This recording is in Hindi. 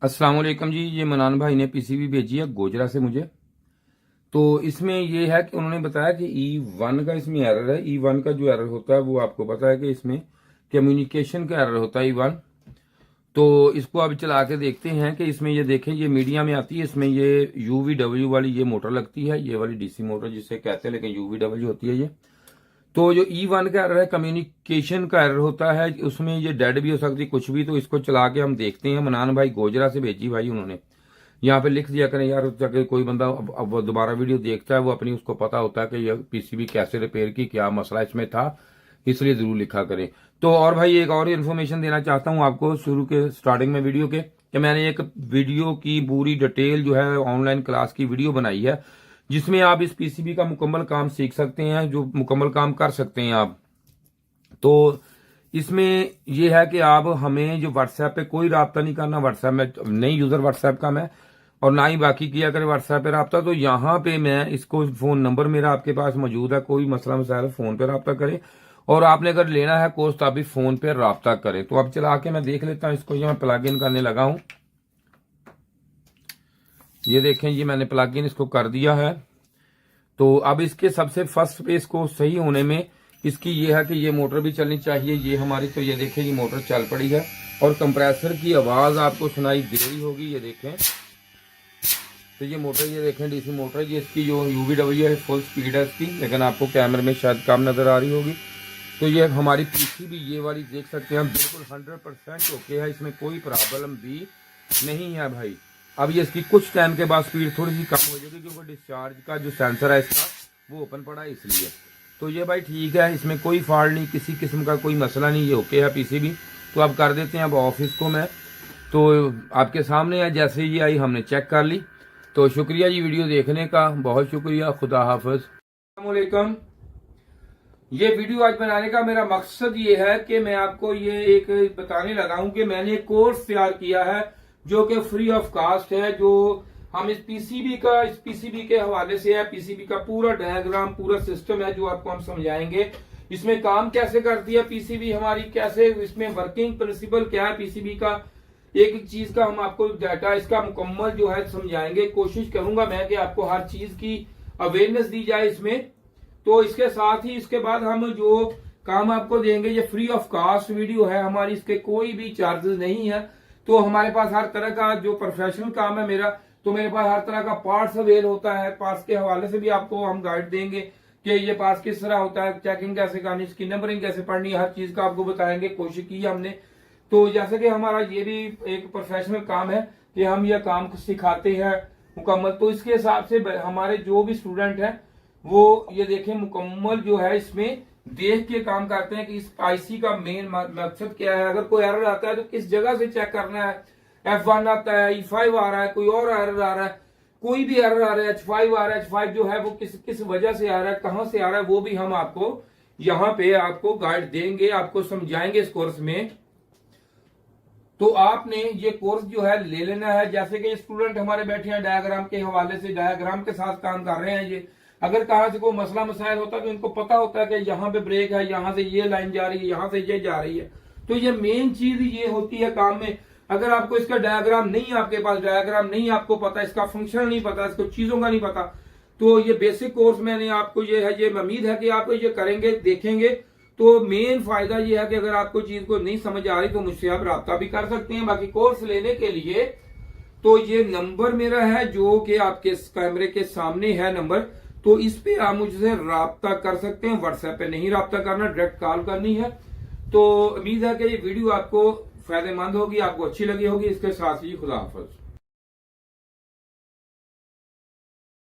अस्सलाम वालेकुम जी। ये मनान भाई ने पीसीबी भेजी है गोजरा से मुझे। तो इसमें ये है कि उन्होंने बताया कि E1 का इसमें एरर है। E1 का जो एरर होता है वो आपको पता है कि इसमें कम्युनिकेशन का एरर होता है E1। तो इसको अब चला के देखते हैं कि इसमें ये देखें, ये मीडिया में आती है, इसमें ये UVW वाली ये मोटर लगती है, ये वाली डीसी मोटर जिसे कहते हैं, लेकिन UVW होती है ये। तो जो E1 का एरर है, कम्युनिकेशन का एरर होता है, उसमें ये डेड भी हो सकती है कुछ भी। तो इसको चला के हम देखते हैं। मनान भाई गोजरा से भेजी भाई उन्होंने, यहाँ पे लिख दिया करें यार, ताकि कोई बंदा अब दोबारा वीडियो देखता है वो अपनी उसको पता होता है कि यह पीसीबी कैसे रिपेयर की, क्या मसला इसमें था, इसलिए जरूर लिखा करें। तो और भाई एक और इन्फॉर्मेशन देना चाहता हूँ आपको शुरू के स्टार्टिंग में वीडियो के, कि मैंने एक वीडियो की पूरी डिटेल जो है ऑनलाइन क्लास की वीडियो बनाई है, जिसमें आप इस पीसीबी का मुकम्मल काम सीख सकते हैं, जो मुकम्मल काम कर सकते हैं आप। तो इसमें यह है कि आप हमें जो व्हाट्सएप पे कोई रब्ता नहीं करना, व्हाट्सएप में नहीं यूजर व्हाट्सएप का मैं, और ना ही बाकी किया करे व्हाट्सएप पे रब्ता। तो यहाँ पे मैं इसको फोन नंबर मेरा आपके पास मौजूद है, कोई मसला मसाइल फोन पे रब्ता करें, और आपने अगर लेना है कोर्स तो आप भी फोन पे रब्ता करें। तो अब चला के मैं देख लेता हूँ इसको। मैं प्लग इन करने लगा हूँ, ये देखें, ये मैंने प्लग इन इसको कर दिया है। तो अब इसके सबसे फर्स्ट पे इसको सही होने में इसकी ये है कि ये मोटर भी चलनी चाहिए, ये हमारी। तो ये देखें, ये मोटर चल पड़ी है और कंप्रेसर की आवाज आपको सुनाई दे रही होगी, ये देखें। तो ये मोटर, ये देखें, डीसी मोटर, ये इसकी जो UVW है फुल स्पीड है इसकी, लेकिन आपको कैमरे में शायद कम नजर आ रही होगी। तो ये हमारी पीसीबी ये वाली देख सकते हैं हम, बिल्कुल 100% ओके है, इसमें कोई प्रॉब्लम भी नहीं है भाई। अब ये इसकी कुछ टाइम के बाद स्पीड थोड़ी सी कम हो जाएगी, क्योंकि डिस्चार्ज का जो सेंसर है इसका वो ओपन पड़ा है इसलिए। तो ये भाई ठीक है, इसमें कोई फॉल्ट नहीं, किसी किस्म का कोई मसला नहीं, ये ओके है पीसीबी। तो अब कर देते हैं अब ऑफिस को मैं। तो आपके सामने है, जैसे ये आई हमने चेक कर ली। तो शुक्रिया जी वीडियो देखने का, बहुत शुक्रिया। खुदा हाफिज। अस्सलाम वालेकुम। ये वीडियो आज बनाने का मेरा मकसद ये है कि मैं आपको ये एक बताने लगा हूं कि मैंने एक कोर्स तैयार किया है जो कि फ्री ऑफ कास्ट है, जो हम इस पीसीबी के हवाले से है। पीसीबी का पूरा डायग्राम, पूरा सिस्टम है जो आपको हम समझाएंगे। इसमें काम कैसे करती है पीसीबी हमारी, कैसे इसमें वर्किंग प्रिंसिपल क्या है पीसीबी का, एक एक चीज का हम आपको डाटा इसका मुकम्मल जो है समझाएंगे। कोशिश करूंगा मैं कि आपको हर चीज की अवेयरनेस दी जाए इसमें। तो इसके साथ ही इसके बाद हम जो काम आपको देंगे, ये फ्री ऑफ कास्ट वीडियो है हमारी, इसके कोई भी चार्जेस नहीं है। तो हमारे पास हर तरह का जो प्रोफेशनल काम है मेरा, तो मेरे पास हर तरह का पार्ट्स अवेल होता है। पार्ट्स के हवाले से भी आपको हम गाइड देंगे कि ये पार्ट्स किस तरह होता है, चेकिंग कैसे करनी, इसकी नंबरिंग कैसे पढ़नी, हर चीज का आपको बताएंगे, कोशिश की हमने। तो जैसे कि हमारा ये भी एक प्रोफेशनल काम है कि हम ये काम सिखाते हैं मुकम्मल। तो इसके हिसाब से हमारे जो भी स्टूडेंट हैं वो ये देखें मुकम्मल जो है इसमें देख के काम करते हैं कि इस आईसी का मेन मकसद क्या है। अगर कोई एरर आता है तो किस जगह से चेक करना है, F1 आता है, E5 आ रहा है, कोई और एरर आ रहा है, कोई भी एरर आ रहा है, H5 आ रहा है, H5 जो है वो किस वजह से आ रहा है, कहां से आ रहा है, वो भी हम आपको यहाँ पे आपको गाइड देंगे, आपको समझाएंगे इस कोर्स में। तो आपने ये कोर्स जो है ले लेना है। जैसे कि स्टूडेंट हमारे बैठे हैं, डायग्राम के हवाले से, डायग्राम के साथ काम कर रहे हैं। ये अगर कहां से कोई मसला मसाइल होता है तो इनको पता होता है कि यहाँ पे ब्रेक है, यहाँ से ये लाइन जा रही है, यहाँ से ये जा रही है। तो ये मेन चीज ये होती है काम में। अगर आपको इसका डायग्राम नहीं, आपके पास डायग्राम नहीं, आपको पता, इसका फंक्शन नहीं पता, इसको चीजों का नहीं पता, तो ये बेसिक कोर्स मैंने आपको ये है, ये उम्मीद है कि आप ये करेंगे, देखेंगे। तो मेन फायदा ये है कि अगर आपको चीज को नहीं समझ आ रही तो मुझसे आप रब्ता भी कर सकते हैं। बाकी कोर्स लेने के लिए तो ये नंबर मेरा है जो कि आपके कैमरे के सामने है नंबर, तो इस पे आप मुझसे रब्ता कर सकते हैं। व्हाट्सएप पे नहीं रब्ता करना, डायरेक्ट कॉल करनी है। तो उम्मीद है कि ये वीडियो आपको फायदेमंद होगी, आपको अच्छी लगी होगी। इसके साथ ही खुदा हाफिज।